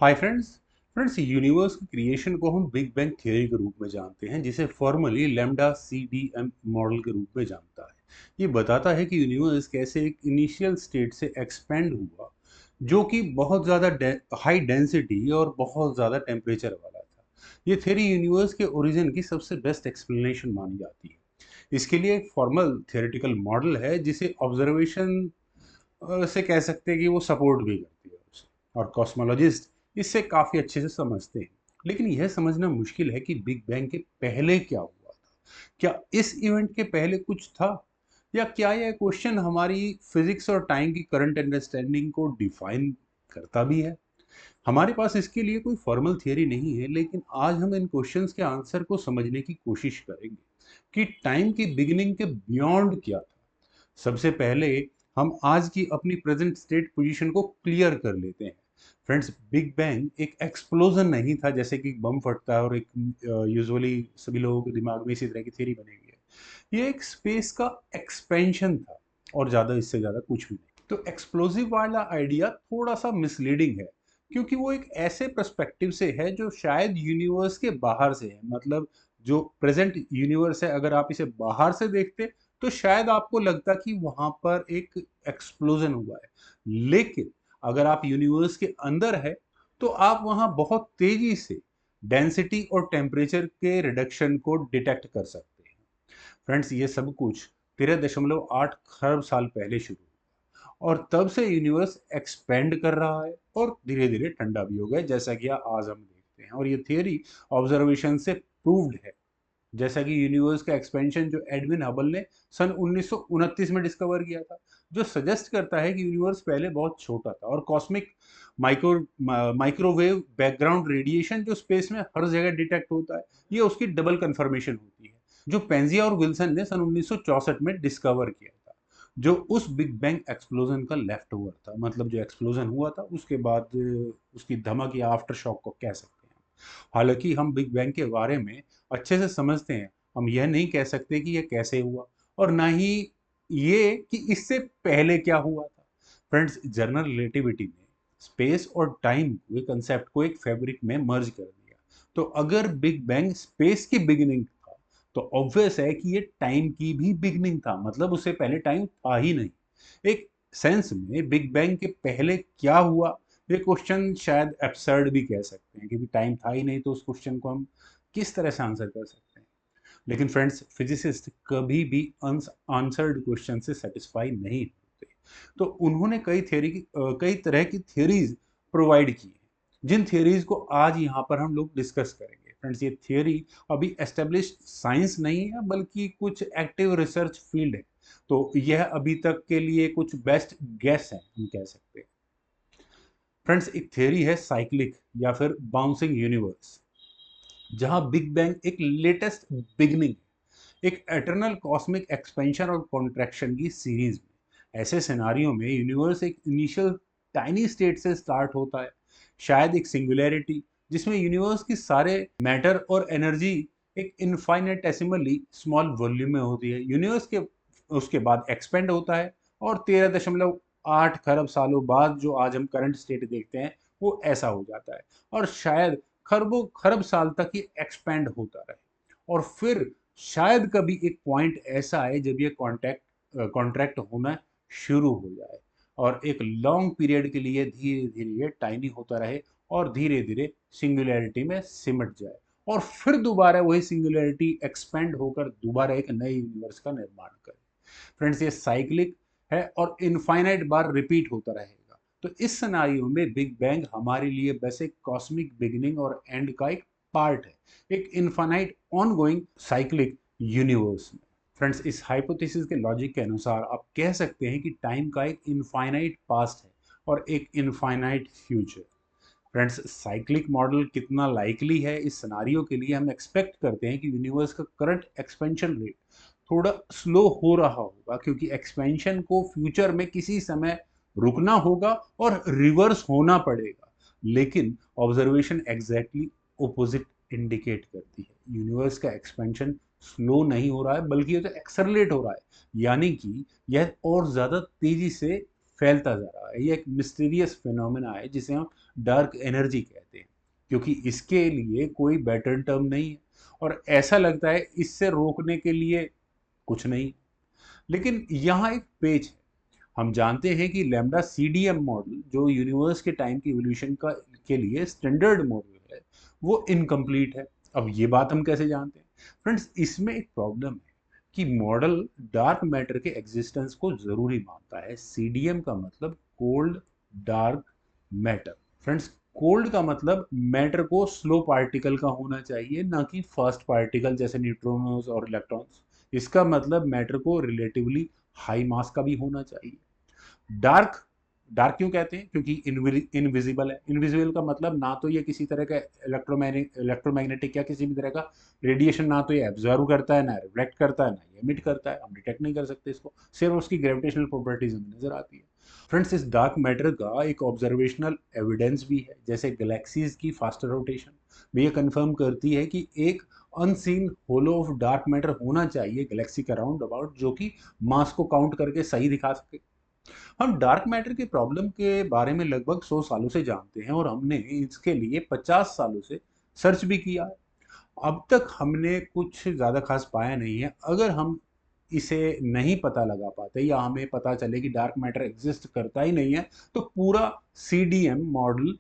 Hi friends universe की creation को हम बिग बैंग थ्योरी के रूप में जानते हैं, जिसे फॉर्मली लैम्डा CDM मॉडल के रूप में जानता है। ये बताता है कि यूनिवर्स कैसे एक इनिशियल स्टेट से एक्सपेंड हुआ, जो कि बहुत ज़्यादा हाई डेंसिटी और बहुत ज़्यादा टेम्परेचर वाला था। ये थ्योरी यूनिवर्स के ओरिजिन की सबसे बेस्ट एक्सप्लेनेशन मानी जाती है। इसके लिए एक फॉर्मल थियोरेटिकल मॉडल है, जिसे ऑब्जर्वेशन से कह सकते हैं कि वो सपोर्ट भी करती है उसे, और कॉस्मोलॉजिस्ट इससे काफ़ी अच्छे से समझते हैं। लेकिन यह समझना मुश्किल है कि बिग बैंग के पहले क्या हुआ था। क्या इस इवेंट के पहले कुछ था, या क्या यह क्वेश्चन हमारी फिजिक्स और टाइम की करंट अंडरस्टैंडिंग को डिफाइन करता भी है। हमारे पास इसके लिए कोई फॉर्मल थियरी नहीं है, लेकिन आज हम इन क्वेश्चंस के आंसर को समझने की कोशिश करेंगे कि टाइम की बिगिनिंग के बियॉन्ड क्या था। सबसे पहले हम आज की अपनी प्रेजेंट स्टेट पोजीशन को क्लियर कर लेते हैं। फ्रेंड्स, बिग बैंग एक एक्सप्लोजन नहीं था, जैसे कि बम फटता है और एक यूजुअली सभी लोगों के दिमाग में इसी तरह की थ्योरी बनेगी है। ये एक स्पेस का एक्सपेंशन था, और ज़्यादा इससे ज़्यादा कुछ भी नहीं। तो एक्सप्लोसिव वाला आइडिया थोड़ा सा मिसलीडिंग है, क्योंकि वो एक ऐसे पर्सपेक्टिव से है जो शायद यूनिवर्स के बाहर से है। मतलब जो प्रेजेंट यूनिवर्स है, अगर आप इसे बाहर से देखते तो शायद आपको लगता कि वहां पर एक एक्सप्लोजन हुआ है। लेकिन अगर आप यूनिवर्स के अंदर है, तो आप वहां बहुत तेजी से डेंसिटी और टेम्परेचर के रिडक्शन को डिटेक्ट कर सकते हैं। फ्रेंड्स, ये सब कुछ 13.8 खरब साल पहले शुरू हुआ, और तब से यूनिवर्स एक्सपेंड कर रहा है और धीरे धीरे ठंडा भी हो गया, जैसा कि आज हम देखते हैं। और ये थियरी ऑब्जर्वेशन से प्रूव्ड है। जैसा कि यूनिवर्स का एक्सपेंशन जो एडविन हबल ने सन 1929 में डिस्कवर किया था, जो सजेस्ट करता है कि यूनिवर्स पहले बहुत छोटा था, और कॉस्मिक माइक्रोवेव बैकग्राउंड रेडिएशन जो स्पेस में हर जगह डिटेक्ट होता है, ये उसकी डबल कंफर्मेशन होती है, जो पेंजिया और विल्सन ने सन 1964 में डिस्कवर किया था, जो उस बिग बैंग एक्सप्लोजन का लेफ्ट ओवर था। मतलब जो एक्सप्लोजन हुआ था उसके बाद उसकी धमक या आफ्टर शॉक को कह सकते हैं। हालांकि हम बिग बैंग के बारे में अच्छे से समझते हैं, हम यह नहीं कह सकते कि यह कैसे हुआ, और ना ही ये कि इससे पहले क्या हुआ था। फ्रेंड्स, जनरल रिलेटिविटी ने स्पेस और टाइम के कंसेप्ट को एक फैब्रिक में मर्ज कर दिया। तो अगर बिग बैंग स्पेस की बिगिनिंग था, तो ऑब्वियस है कि ये टाइम की भी बिगिनिंग था। मतलब उससे पहले टाइम था ही नहीं। एक सेंस में बिग बैंग के पहले क्या हुआ, ये क्वेश्चन शायद एब्सर्ड भी कह सकते हैं, क्योंकि टाइम था ही नहीं, तो उस क्वेश्चन को हम किस तरह से आंसर कर सकते हैं। लेकिन फ्रेंड्स, फिजिसिस्ट कभी भी आंसर्ड क्वेश्चन से सेटिस्फाई नहीं होते। तो उन्होंने कई तरह की थियरीज प्रोवाइड की हैं, जिन थियरीज को आज यहाँ पर हम लोग डिस्कस करेंगे। फ्रेंड्स, ये थियरी अभी एस्टेब्लिश्ड साइंस नहीं है, बल्कि कुछ एक्टिव रिसर्च फील्ड है। तो यह अभी तक के लिए कुछ बेस्ट गेस है, हम कह सकते हैं। फ्रेंड्स, एक थियरी है साइक्लिक या फिर बाउंसिंग यूनिवर्स, जहां बिग बैंग एक लेटेस्ट बिगनिंग, एक एटर्नल कॉस्मिक एक्सपेंशन और कॉन्ट्रैक्शन की सीरीज में। ऐसे सिनारियों में यूनिवर्स एक इनिशियल टाइनी स्टेट से स्टार्ट होता है, शायद एक सिंगुलैरिटी जिसमें यूनिवर्स की सारे मैटर और एनर्जी एक इनफाइनेटेसिमली स्मॉल वॉल्यूम में होती है। यूनिवर्स के उसके बाद एक्सपेंड होता है, और 13.8 खरब सालों बाद जो आज हम करंट स्टेट देखते हैं, वो ऐसा हो जाता है। और शायद खरबों खरब साल तक ये एक्सपेंड होता रहे, और फिर शायद कभी एक पॉइंट ऐसा आए जब ये कॉन्ट्रैक्ट होना शुरू हो जाए, और एक लॉन्ग पीरियड के लिए धीरे धीरे ये टाइनी होता रहे, और धीरे धीरे सिंगुलैरिटी में सिमट जाए, और फिर दोबारा वही सिंगुलैरिटी एक्सपेंड होकर दोबारा एक नए यूनिवर्स का निर्माण करे। फ्रेंड्स, ये साइक्लिक है और इनफाइनाइट बार रिपीट होता रहेगा। तो इस सिनेरियो में बिग बैंग हमारे लिए बस एक कॉस्मिक बिगिनिंग और एंड का एक पार्ट है, एक इनफाइनाइट ऑनगोइंग साइक्लिक यूनिवर्स में। फ्रेंड्स, इस हाइपोथेसिस के लॉजिक के अनुसार आप कह सकते हैं कि टाइम का एक इनफाइनाइट पास्ट है और एक infinite future. Friends, cyclic model कितना लाइकली है इस सिनारियो के लिए, हम एक्सपेक्ट करते हैं कि यूनिवर्स का करंट एक्सपेंशन रेट थोड़ा स्लो हो रहा होगा, क्योंकि एक्सपेंशन को फ्यूचर में किसी समय रुकना होगा और रिवर्स होना पड़ेगा। लेकिन ऑब्जर्वेशन एग्जैक्टली ओपोजिट इंडिकेट करती है। यूनिवर्स का एक्सपेंशन स्लो नहीं हो रहा है, बल्कि ये तो एक्सरलेट हो रहा है, यानी कि यह और ज़्यादा तेज़ी से फैलता जा रहा है। ये एक मिस्टीरियस फिनोमेना है, जिसे हम डार्क एनर्जी कहते हैं, क्योंकि इसके लिए कोई बेटर टर्म नहीं है और ऐसा लगता है इससे रोकने के लिए कुछ नहीं। लेकिन यहाँ एक पेच है। हम जानते हैं कि लैम्डा सीडीएम मॉडल जो यूनिवर्स के टाइम की इवोल्यूशन का के लिए स्टैंडर्ड मॉडल है वो इनकम्प्लीट है। अब ये बात हम कैसे जानते हैं? फ्रेंड्स, इसमें एक प्रॉब्लम है कि मॉडल डार्क मैटर के एग्जिस्टेंस को जरूरी मानता है। सीडीएम का मतलब cold dark matter. Friends, cold का मतलब मैटर को स्लो पार्टिकल का होना चाहिए, ना कि फास्ट पार्टिकल जैसे न्यूट्रॉन्स और इलेक्ट्रॉन्स। इसका मतलब मैटर को रिलेटिवली हाई मास का भी होना चाहिए। डार्क, डार्क क्यों कहते हैं? क्योंकि इनविजिबल है। इनविजिबल का मतलब ना तो ये किसी तरह का इलेक्ट्रोमैग्नेटिक या किसी भी तरह का रेडिएशन ना तो ये एब्जॉर्व करता है, ना रिफ्लेक्ट करता है, ना ये एमिट करता है। हम डिटेक्ट नहीं कर सकते इसको, सिर्फ उसकी ग्रेविटेशनल प्रॉपर्टीज हमें नजर आती है। फ्रेंड्स, इस डार्क मैटर का एक ऑब्जर्वेशनल एविडेंस भी है, जैसे गैलेक्सीज की फास्टर रोटेशन भी ये कंफर्म करती है कि एक unseen halo of dark matter होना चाहिए गैलेक्सी के अराउंड अबाउट, जो कि मास को काउंट करके सही दिखा सके। हम डार्क मैटर के प्रॉब्लम के बारे में लगभग 100 सालों से जानते हैं और हमने इसके लिए 50 सालों से सर्च भी किया है। अब तक हमने कुछ ज़्यादा खास पाया नहीं है। अगर हम इसे नहीं पता लगा पाते या हमें पता चले कि डार्क मैटर एग्जिस्ट करता ही नहीं है, तो पूरा सीडीएम मॉडल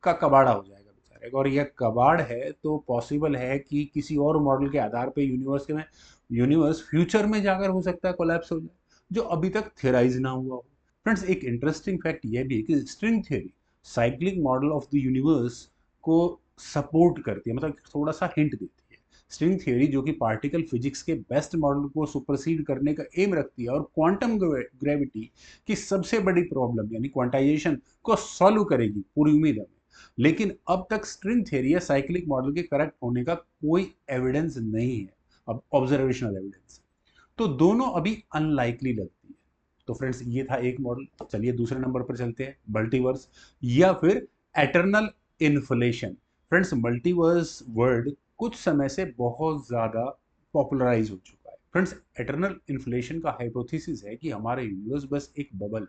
का कबाड़ा हो जाएगा बेचारे का। और यह कबाड़ है तो पॉसिबल है कि किसी और मॉडल के आधार पे यूनिवर्स फ्यूचर में जाकर हो सकता है कोलैप्स हो जाए, जो अभी तक थियराइज ना हुआ हो। फ्रेंड्स, एक इंटरेस्टिंग फैक्ट यह भी है कि string theory cyclic model of the universe को सपोर्ट करती है, मतलब थोड़ा सा हिंट देती है। स्ट्रिंग थ्योरी जो कि पार्टिकल फिजिक्स के बेस्ट मॉडल को सुपरसीड करने का एम रखती है और क्वांटम ग्रेविटी की सबसे बड़ी प्रॉब्लम यानी क्वांटाइजेशन को सॉल्व करेगी, पूरी उम्मीद है। लेकिन अब तक स्ट्रिंग थ्योरी या साइक्लिक मॉडल के करेक्ट होने का कोई एविडेंस नहीं है, अब ऑब्जर्वेशनल एविडेंस। तो दोनों अभी अनलाइकली लगती है। तो फ्रेंड्स, ये था एक मॉडल। चलिए दूसरे नंबर पर चलते हैं, मल्टीवर्स या फिर eternal inflation. Friends, multiverse word कुछ समय से बहुत ज्यादा पॉपुलराइज हो चुका है। फ्रेंड्स, एटर्नल इन्फ्लेशन का हाइपोथेसिस है कि हमारा यूनिवर्स बस एक बबल है,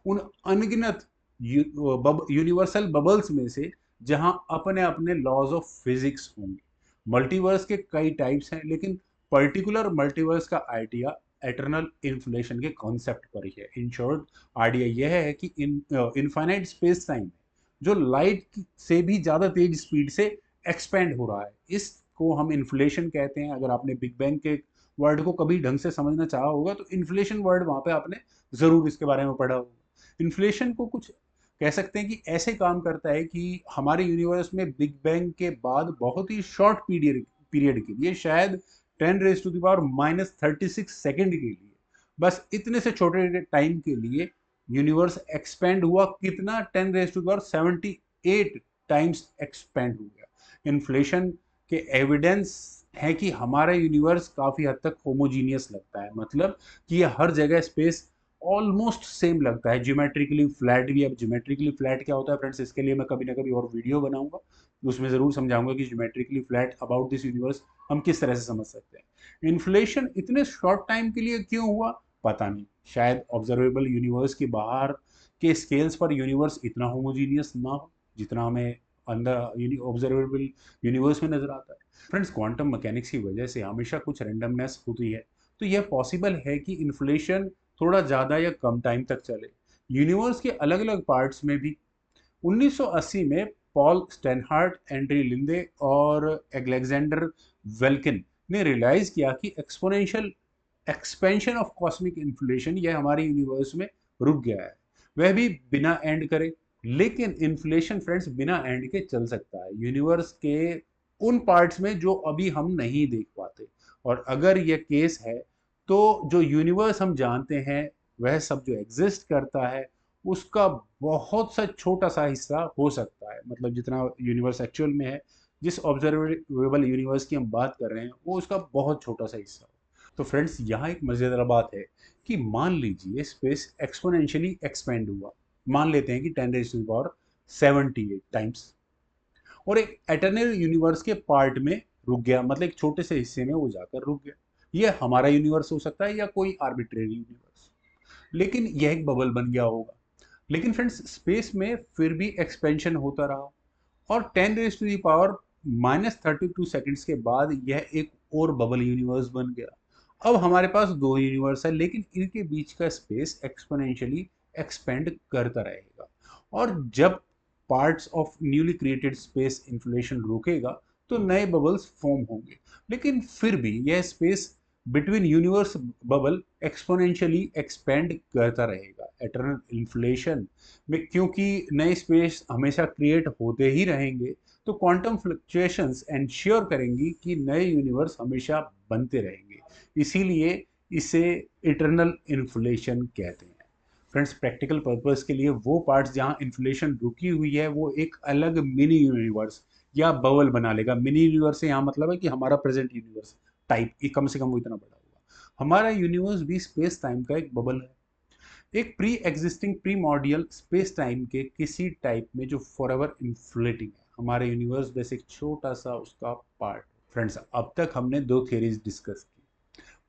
उन अनगिनत यूनिवर्सल बबल्स में से जहां अपने अपने लॉज ऑफ फिजिक्स होंगे। मल्टीवर्स के कई टाइप्स हैं, लेकिन पर्टिकुलर मल्टीवर्स का आइडिया एटर्नल इन्फ्लेशन के कॉन्सेप्ट पर ही है। इन शॉर्ट, आइडिया यह है कि इनफाइनाइट स्पेस टाइम जो लाइट से भी ज़्यादा तेज स्पीड से एक्सपेंड हो रहा है, इसको हम इन्फ्लेशन कहते हैं। अगर आपने बिग बैंग के वर्ड को कभी ढंग से समझना चाहा होगा तो इन्फ्लेशन वर्ड वहाँ पे आपने ज़रूर इसके बारे में पढ़ा होगा। इन्फ्लेशन को कुछ कह सकते हैं कि ऐसे काम करता है कि हमारे यूनिवर्स में बिग बैंग के बाद बहुत ही शॉर्ट पीरियड पीरियड के लिए, शायद 10⁻⁻36 सेकेंड के लिए, बस इतने से छोटे टाइम के लिए यूनिवर्स एक्सपेंड हुआ। कितना? 10⁻78 टाइम्स एक्सपेंड हो गया। इन्फ्लेशन के एविडेंस है कि हमारा यूनिवर्स काफी हद तक होमोजीनियस लगता है, मतलब कि ये हर जगह स्पेस ऑलमोस्ट सेम लगता है, ज्योमेट्रिकली फ्लैट भी। अब ज्योमेट्रिकली फ्लैट क्या होता है फ्रेंड्स, इसके लिए मैं कभी ना कभी और वीडियो बनाऊंगा, उसमें जरूर समझाऊंगा कि geometrically flat about this universe हम किस तरह से समझ सकते हैं। इन्फ्लेशन इतने शॉर्ट टाइम के लिए क्यों हुआ पता नहीं, शायद ऑब्जर्वेबल यूनिवर्स के बाहर के स्केल्स पर यूनिवर्स इतना होमोजीनियस ना हो जितना हमें अंदर ऑब्जर्वेबल यूनिवर्स में नजर आता है। फ्रेंड्स, क्वांटम मैकेनिक्स की वजह से हमेशा कुछ रेंडमनेस होती है, तो यह पॉसिबल है कि इन्फ्लेशन थोड़ा ज़्यादा या कम टाइम तक चले। यूनिवर्स के अलग अलग पार्ट्स में भी 1980 में पॉल स्टेनहार्ट, एंड्री लिंदे और अलेक्जेंडर वेल्किन ने रियलाइज किया कि exponential expansion of cosmic inflation यह हमारे यूनिवर्स में रुक गया है, वह भी बिना एंड करे। लेकिन इन्फ्लेशन फ्रेंड्स बिना एंड के चल सकता है यूनिवर्स के उन पार्ट्स में जो अभी हम नहीं देख पाते। और अगर यह केस है तो जो यूनिवर्स हम जानते हैं वह सब जो एग्जिस्ट करता है उसका बहुत सा छोटा सा हिस्सा हो सकता है, मतलब जितना यूनिवर्स एक्चुअल में है, जिस ऑब्जर्वेबल यूनिवर्स की हम बात कर रहे हैं वो उसका बहुत छोटा सा हिस्सा हो। तो फ्रेंड्स, यहाँ एक मजेदार बात है कि मान लीजिए स्पेस एक्सपोनेंशियली एक्सपेंड हुआ, मान लेते हैं कि 10⁻78 टाइम्स, और एक एटर्नल यूनिवर्स के पार्ट में रुक गया, मतलब एक छोटे से हिस्से में वो जाकर रुक गया। ये हमारा यूनिवर्स हो सकता है या कोई आर्बिट्रेरी यूनिवर्स, लेकिन यह एक बबल बन गया होगा। लेकिन फ्रेंड्स स्पेस में फिर भी एक्सपेंशन होता रहा और 10⁻32 सेकंड्स के बाद यह एक और बबल यूनिवर्स बन गया। अब हमारे पास दो यूनिवर्स है, लेकिन इनके बीच का स्पेस एक्सपोनेंशियली एक्सपेंड करता रहेगा। और जब parts of newly created space inflation रुकेगा तो नए बबल्स फॉर्म होंगे, लेकिन फिर भी यह space between universe bubble exponentially expand करता रहेगा एटर्नल इन्फ्लेशन में। क्योंकि नए स्पेस हमेशा क्रिएट होते ही रहेंगे, तो क्वांटम फ्लक्चुएशंस एंश्योर करेंगी कि नए यूनिवर्स हमेशा बनते रहेंगे। इसीलिए इसे इटर्नल इन्फ्लेशन कहते हैं। फ्रेंड्स प्रैक्टिकल पर्पस के लिए वो पार्ट्स जहां इन्फ्लेशन रुकी हुई है वो एक अलग मिनी यूनिवर्स या बबल बना लेगा। मिनी यूनिवर्स से यहाँ मतलब है कि हमारा प्रेजेंट यूनिवर्स टाइप कम से कम वो इतना बड़ा होगा। हमारा यूनिवर्स भी स्पेस टाइम का एक बबल है, एक प्री एग्जिस्टिंग प्रीमॉर्डियल स्पेस टाइम के किसी टाइप में जो फॉरएवर इन्फ्लेटिंग है। हमारे यूनिवर्स जैसे एक छोटा सा उसका पार्ट। फ्रेंड्स अब तक हमने दो थ्योरीज डिस्कस की,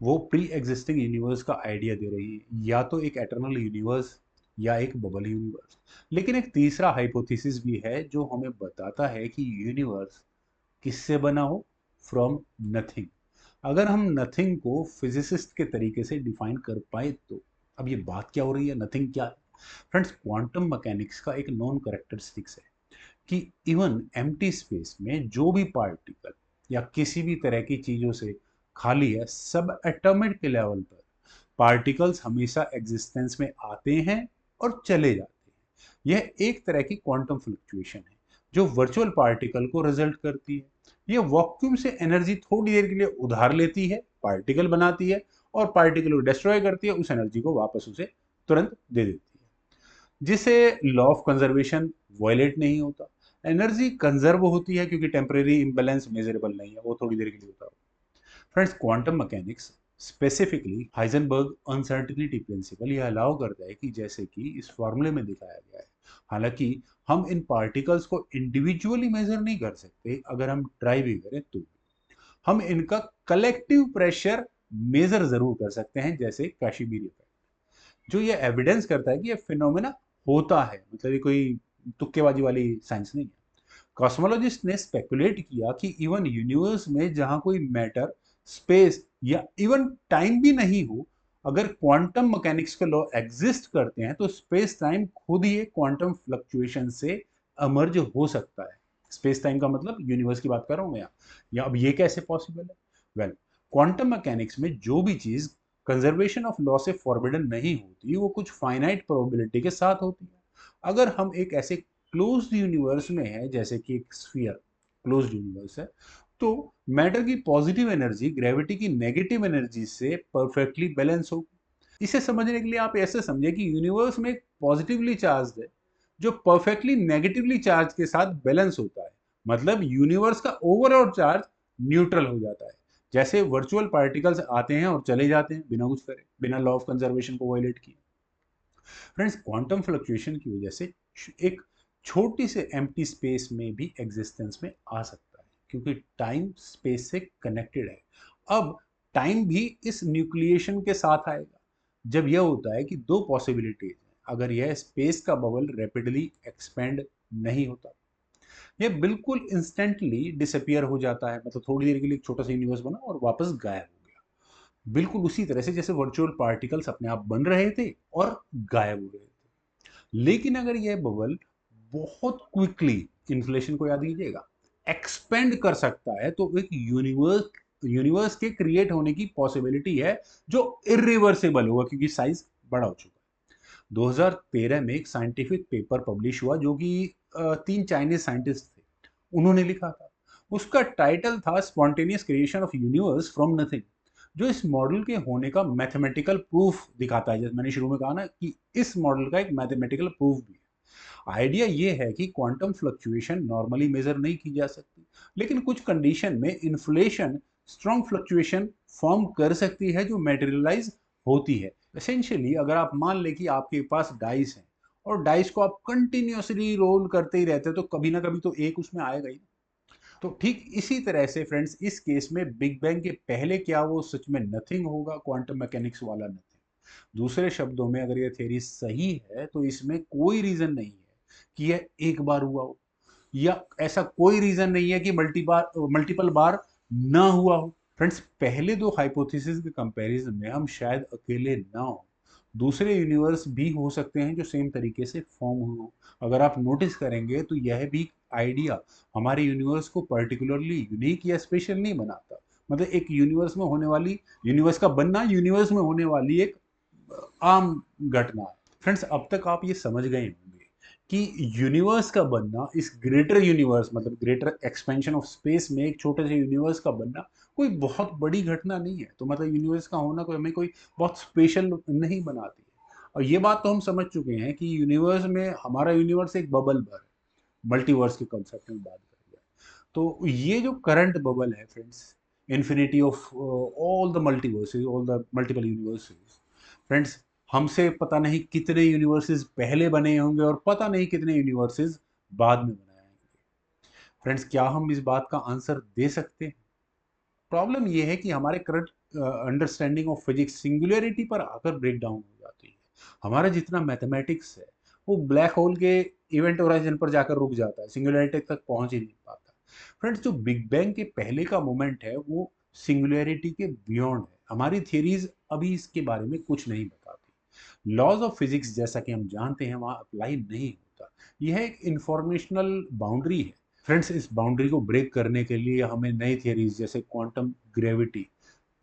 वो प्री एग्जिस्टिंग यूनिवर्स का आइडिया दे रही है, या तो एक एटर्नल यूनिवर्स या एक बबल यूनिवर्स। लेकिन एक तीसरा हाइपोथेसिस भी है जो हमें बताता है कि यूनिवर्स किससे बना हो, फ्रॉम नथिंग। अगर हम नथिंग को फिजिसिस्ट के तरीके से डिफाइन कर पाए तो अब ये बात क्या हो रही है, नथिंग क्या है? फ्रेंड्स क्वांटम मैकेनिक्स का एक नॉन करेक्टरिस्टिक्स है कि इवन एम्प्टी स्पेस में जो भी पार्टिकल या किसी भी तरह की चीजों से खाली है, सब एटॉमिक के लेवल पर पार्टिकल्स हमेशा एग्जिस्टेंस में आते हैं और चले जाते हैं। यह एक तरह की क्वांटम फ्लक्चुएशन है जो वर्चुअल पार्टिकल को रिजल्ट करती है। यह वॉक्यूम से एनर्जी थोड़ी देर के लिए उधार लेती है, पार्टिकल बनाती है और पार्टिकल को डिस्ट्रॉय करती है, उस एनर्जी को वापस उसे तुरंत दे देती है, जिसे लॉ ऑफ कंजर्वेशन वायलेट नहीं होता। एनर्जी कंजर्व होती है क्योंकि टेम्परेरी इम्बैलेंस मेजरेबल नहीं है, वो थोड़ी देर के लिए होता है। Friends quantum mechanics specifically Heisenberg uncertainty principle यह अलाउ करता है कि जैसे कि इस फॉर्मूले में दिखाया गया है, हालांकि हम इन पार्टिकल्स को इंडिविजुअली मेजर नहीं कर सकते, अगर हम ट्राई भी करें तो हम इनका कलेक्टिव प्रेशर मेजर जरूर कर सकते हैं, जैसे काशीमीर इफेक्ट, जो ये एविडेंस करता है कि ये फिनोमेना होता है। मतलब ये कोई तुक्केबाजी वाली साइंस नहीं है। कॉस्मोलॉजिस्ट ने स्पेकुलेट किया कि इवन यूनिवर्स में जहां कोई मैटर, स्पेस या इवन टाइम भी नहीं हो, अगर क्वांटम मैकेनिक्स के लॉ एग्जिस्ट करते हैं तो स्पेस टाइम खुद ही एक क्वांटम फ्लक्चुएशन से अमर्ज हो सकता है। स्पेस टाइम का मतलब यूनिवर्स की बात कर रहा हूं मैं यहाँ। या अब ये कैसे पॉसिबल है? वेल, क्वांटम मैकेनिक्स में जो भी चीज कंजर्वेशन ऑफ लॉ से फॉरबिडन नहीं होती वो कुछ फाइनाइट प्रोबेबिलिटी के साथ होती है। अगर हम एक ऐसे क्लोज्ड यूनिवर्स में है, जैसे कि एक स्फीयर क्लोज्ड यूनिवर्स है, तो मैटर की पॉजिटिव एनर्जी ग्रेविटी की नेगेटिव एनर्जी से परफेक्टली बैलेंस होगी। इसे समझने के लिए आप ऐसे समझे कि यूनिवर्स में एक पॉजिटिवली चार्ज है जो परफेक्टली नेगेटिवली चार्ज के साथ बैलेंस होता है। मतलब यूनिवर्स का ओवरऑल चार्ज न्यूट्रल हो जाता है। जैसे वर्चुअल पार्टिकल्स आते हैं और चले जाते हैं बिना कुछ करे, बिना लॉ ऑफ कंजर्वेशन को वायलेट किए। फ्रेंड्स क्वांटम फ्लक्चुएशन की वजह से एक छोटी से एम्प्टी स्पेस में भी एग्जिस्टेंस में आ सकता है, क्योंकि टाइम स्पेस से कनेक्टेड है। अब टाइम भी इस न्यूक्लिएशन के साथ आएगा जब यह होता है कि दो पॉसिबिलिटीज हैं। अगर यह स्पेस का बबल रैपिडली एक्सपेंड नहीं होता, यह बिल्कुल इंस्टेंटली डिसअपियर हो जाता है, मतलब थोड़ी देर के लिए एक छोटा सा यूनिवर्स बना और वापस गायब हो गया, बिल्कुल उसी तरह से जैसे वर्चुअल पार्टिकल्स अपने आप बन रहे थे और गायब हो रहे थे। लेकिन अगर यह बबल बहुत क्विकली, इन्फ्लेशन को याद कीजिएगा, एक्सपेंड कर सकता है, तो एक यूनिवर्स के क्रिएट होने की पॉसिबिलिटी है जो इरिवर्सिबल होगा, क्योंकि साइज बड़ा हो चुका है। 2013 में एक साइंटिफिक पेपर पब्लिश हुआ जो कि तीन चाइनीज साइंटिस्ट थे, उन्होंने लिखा था। उसका टाइटल था spontaneous creation of universe from nothing, जो इस मॉडल के होने का मैथमेटिकल प्रूफ दिखाता है। जैसे मैंने शुरू में कहा ना कि इस मॉडल का एक मैथमेटिकल प्रूफ भी है। आइडिया ये है कि क्वांटम फ्लक्चुएशन नॉर्मली मेजर नहीं की जा सकती, लेकिन कुछ कंडीशन में इन्फ्लेशन स्ट्रॉन्ग फ्लक्चुएशन फॉर्म कर सकती है जो मेटेरियलाइज होती है। एसेंशियली अगर आप मान लें कि आपके पास डाइस है और डाइस को आप कंटिन्यूसली रोल करते ही रहते हैं, तो कभी ना कभी तो एक उसमें आएगा ही। तो ठीक इसी तरह से फ्रेंड्स इस केस में बिग बैंग के पहले क्या वो सच में नथिंग होगा, क्वांटम मैकेनिक्स वाला नथिंग, दूसरे शब्दों में अगर ये थ्योरी सही है तो इसमें कोई रीजन नहीं है कि यह एक बार हुआ हो, या ऐसा कोई रीजन नहीं है कि मल्टीपल बार ना हुआ हो। फ्रेंड्स, पहले दो हाइपोथेसिस के कंपैरिजन में हम शायद अकेले ना हो, दूसरे यूनिवर्स भी हो सकते हैं जो सेम तरीके से फॉर्म हुए हो। अगर आप नोटिस करेंगे तो यह भी आइडिया हमारे यूनिवर्स को पर्टिकुलरली यूनिक या स्पेशल नहीं बनाता। मतलब एक यूनिवर्स में होने वाली, यूनिवर्स का बनना यूनिवर्स में होने वाली एक आम घटना है। फ्रेंड्स, अब तक आप ये समझ गए होंगे कि यूनिवर्स का बनना, इस ग्रेटर यूनिवर्स मतलब ग्रेटर एक्सपेंशन ऑफ स्पेस में एक छोटे से यूनिवर्स का बनना कोई बहुत बड़ी घटना नहीं है। तो मतलब यूनिवर्स का होना कोई हमें कोई बहुत स्पेशल नहीं बनाती है। और ये बात तो हम समझ चुके हैं कि यूनिवर्स में, हमारा यूनिवर्स एक बबल भर है, मल्टीवर्स के कंसेप्ट में बात करें तो ये जो करंट बबल है friends, infinity of all the multiverses, all the multiple universes. Friends, हमसे पता नहीं कितने यूनिवर्सेस पहले बने होंगे और पता नहीं कितने यूनिवर्सेस बाद में बनाए होंगे। फ्रेंड्स, क्या हम इस बात का आंसर दे सकते हैं? प्रॉब्लम यह है कि हमारे current understanding of physics singularity पर आकर ब्रेक डाउन हो जाती है। हमारा जितना मैथमेटिक्स है वो ब्लैक होल के इवेंट होराइजन पर जाकर रुक जाता है, सिंगुलैरिटी तक पहुंच ही नहीं पाता। फ्रेंड्स, जो बिग बैंग के पहले का मोमेंट है वो सिंगुलैरिटी के बियॉन्ड है। हमारी थियरीज अभी इसके बारे में कुछ नहीं बताती। लॉज ऑफ फिजिक्स जैसा कि हम जानते हैं वहाँ अप्लाई नहीं होता। यह एक इंफॉर्मेशनल बाउंड्री है। फ्रेंड्स, इस बाउंड्री को ब्रेक करने के लिए हमें नई थियरीज जैसे क्वांटम ग्रेविटी,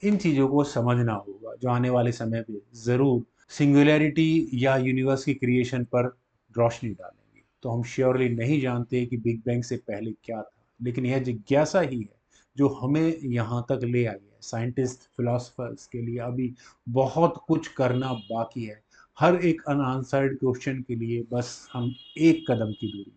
इन चीज़ों को समझना होगा जो आने वाले समय पे ज़रूर सिंगुलैरिटी या यूनिवर्स की क्रिएशन पर रोशनी डालेंगे। तो हम श्योरली नहीं जानते कि बिग बैंग से पहले क्या था, लेकिन यह जिज्ञासा ही है जो हमें यहाँ तक ले आई है। साइंटिस्ट, फिलोसफर्स के लिए अभी बहुत कुछ करना बाकी है। हर एक अनआंसर्ड क्वेश्चन के लिए बस हम एक कदम की दूरी